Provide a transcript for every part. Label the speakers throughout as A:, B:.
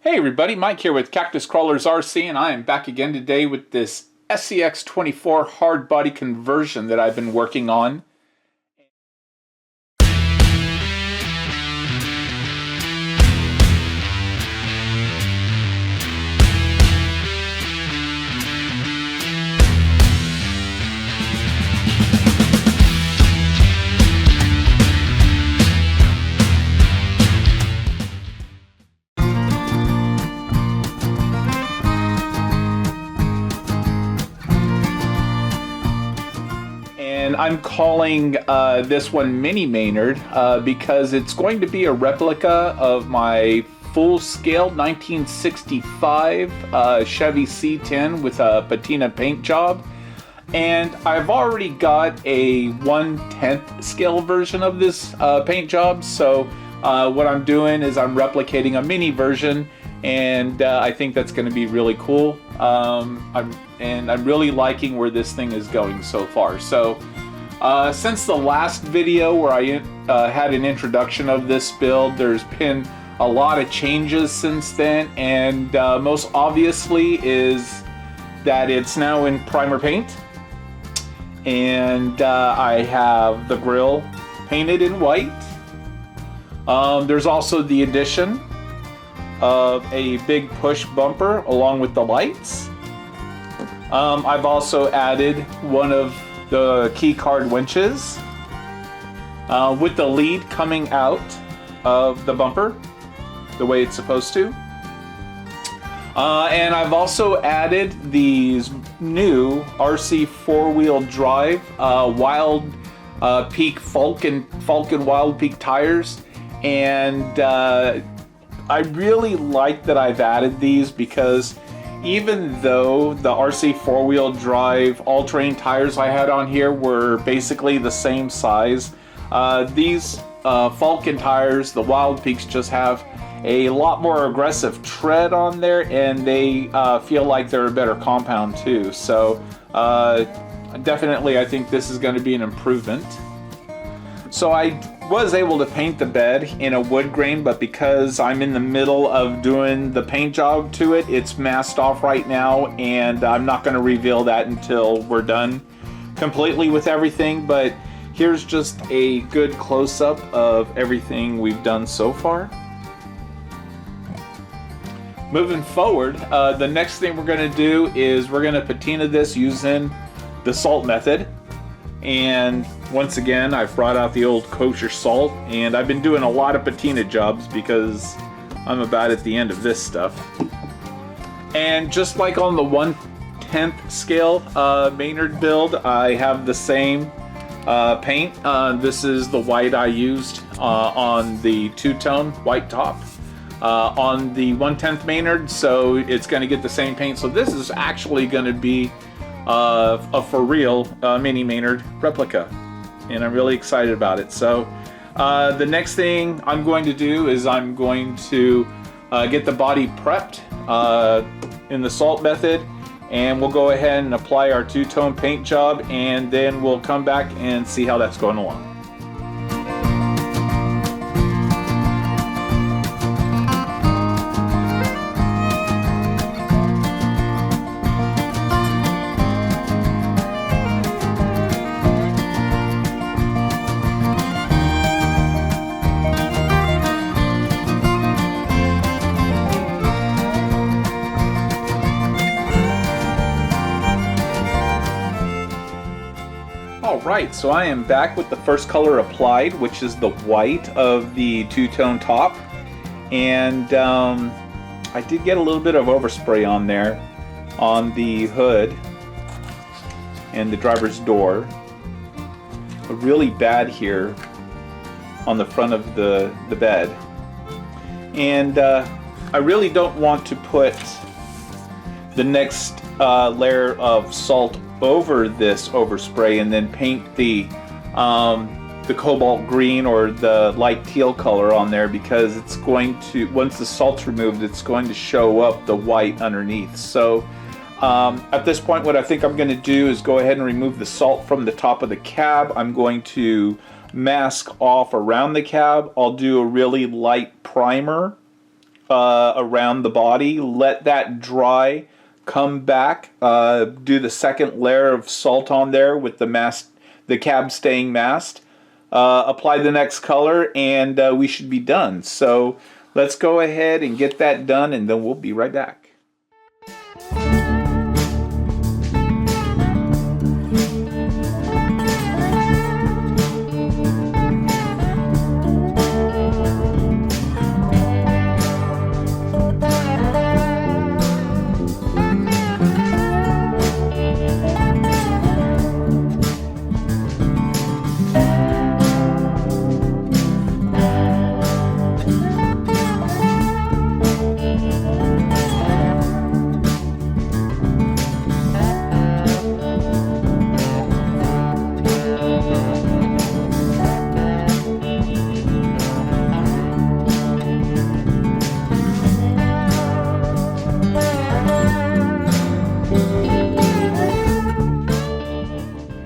A: Hey everybody, Mike here with Cactus Crawlers RC, and I am back again today with this SCX24 hardbody conversion that I've been working on. And I'm calling this one Mini Maynerd because it's going to be a replica of my full-scale 1965 Chevy C-10 with a patina paint job. And I've already got a 1/10 scale version of this paint job, so what I'm doing is I'm replicating a mini version, and I think that's going to be really cool. I'm really liking where this thing is going so far. So since the last video where I had an introduction of this build, there's been a lot of changes since then, and most obviously is that it's now in primer paint, and I have the grille painted in white. There's also the addition of a big push bumper along with the lights. I've also added one of the keycard winches with the lead coming out of the bumper the way it's supposed to. And I've also added these new RC4 drive Wildpeak Falken Wildpeak tires, and I really like that I've added these because even though the RC4 drive all-terrain tires I had on here were basically the same size, these Falken tires, the Wildpeaks, just have a lot more aggressive tread on there, and they feel like they're a better compound too. So definitely I think this is going to be an improvement. So I was able to paint the bed in a wood grain, but because I'm in the middle of doing the paint job to it, it's masked off right now, and I'm not going to reveal that until we're done completely with everything. But here's just a good close-up of everything we've done so far. Moving forward, the next thing we're going to do is we're going to patina this using the salt method. And once again, I've brought out the old kosher salt, and I've been doing a lot of patina jobs because I'm about at the end of this stuff. And just like on the 1/10 scale Maynerd build, I have the same paint. This is the white I used on the two-tone white top on the 1/10 Maynerd, so it's going to get the same paint. So this is actually going to be a for real mini Maynerd replica, and I'm really excited about it. So the next thing I'm going to do is I'm going to get the body prepped in the salt method, and we'll go ahead and apply our two-tone paint job, and then we'll come back and see how that's going along. Alright, so I am back with the first color applied, which is the white of the two-tone top. And I did get a little bit of overspray on there on the hood and the driver's door. Really bad here on the front of the bed. And I really don't want to put the next layer of salt over this overspray and then paint the cobalt green or the light teal color on there, because it's going to, once the salt's removed, it's going to show up the white underneath. So at this point, what I think I'm going to do is go ahead and remove the salt from the top of the cab. I'm going to mask off around the cab. I'll do a really light primer around the body, let that dry, come back, do the second layer of salt on there with the cab staying masked, apply the next color, and we should be done. So let's go ahead and get that done, and then we'll be right back.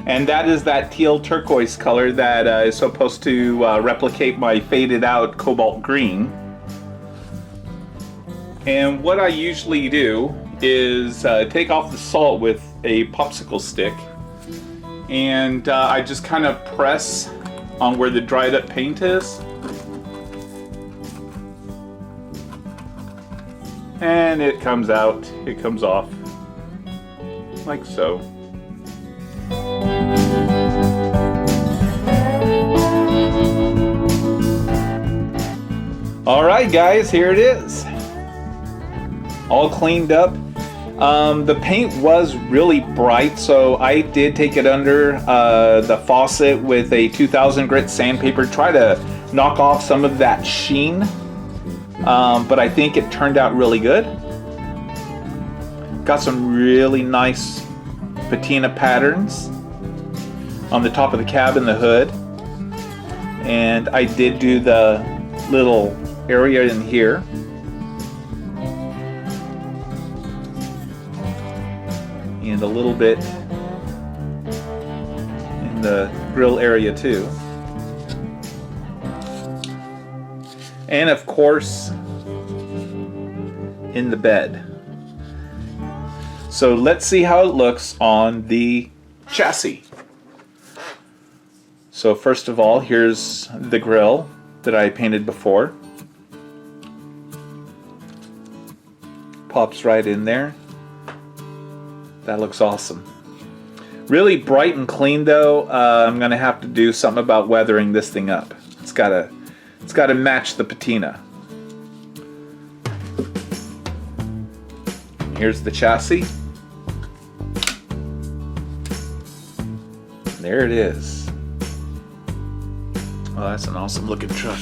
A: And that is that teal turquoise color that is supposed to replicate my faded out cobalt green. And what I usually do is take off the salt with a popsicle stick, and I just kind of press on where the dried up paint is. And it comes out, it comes off, like so. Alright guys, here it is. All cleaned up. The paint was really bright, so I did take it under the faucet with a 2000 grit sandpaper, try to knock off some of that sheen. But I think it turned out really good. Got some really nice patina patterns on the top of the cab and the hood. And I did do the little area in here. And a little bit in the grill area too. And of course, in the bed. So let's see how it looks on the chassis. So first of all, here's the grill that I painted before. Pops right in there. That looks awesome. Really bright and clean though. I'm gonna have to do something about weathering this thing up. It's gotta match the patina. Here's the chassis. There it is. Oh, that's an awesome looking truck.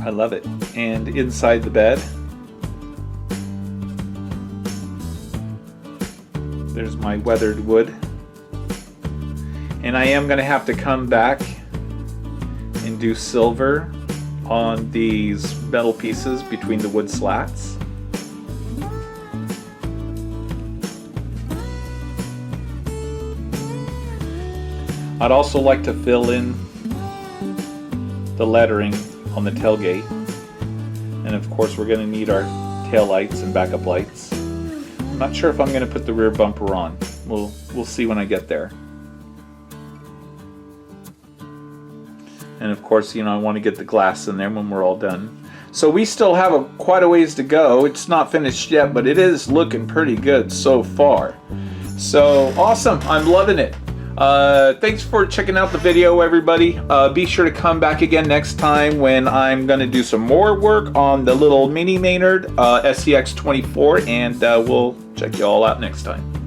A: I love it. And inside the bed, there's my weathered wood. And I am going to have to come back and do silver on these metal pieces between the wood slats. I'd also like to fill in the lettering on the tailgate, and of course we're going to need our tail lights and backup lights. I'm not sure if I'm going to put the rear bumper on. We'll see when I get there. And of course, you know, I want to get the glass in there when we're all done. So we still have quite a ways to go. It's not finished yet, but it is looking pretty good so far. So awesome, I'm loving it. Thanks for checking out the video, everybody. Be sure to come back again next time when I'm going to do some more work on the little mini Maynerd SCX24, and we'll check you all out next time.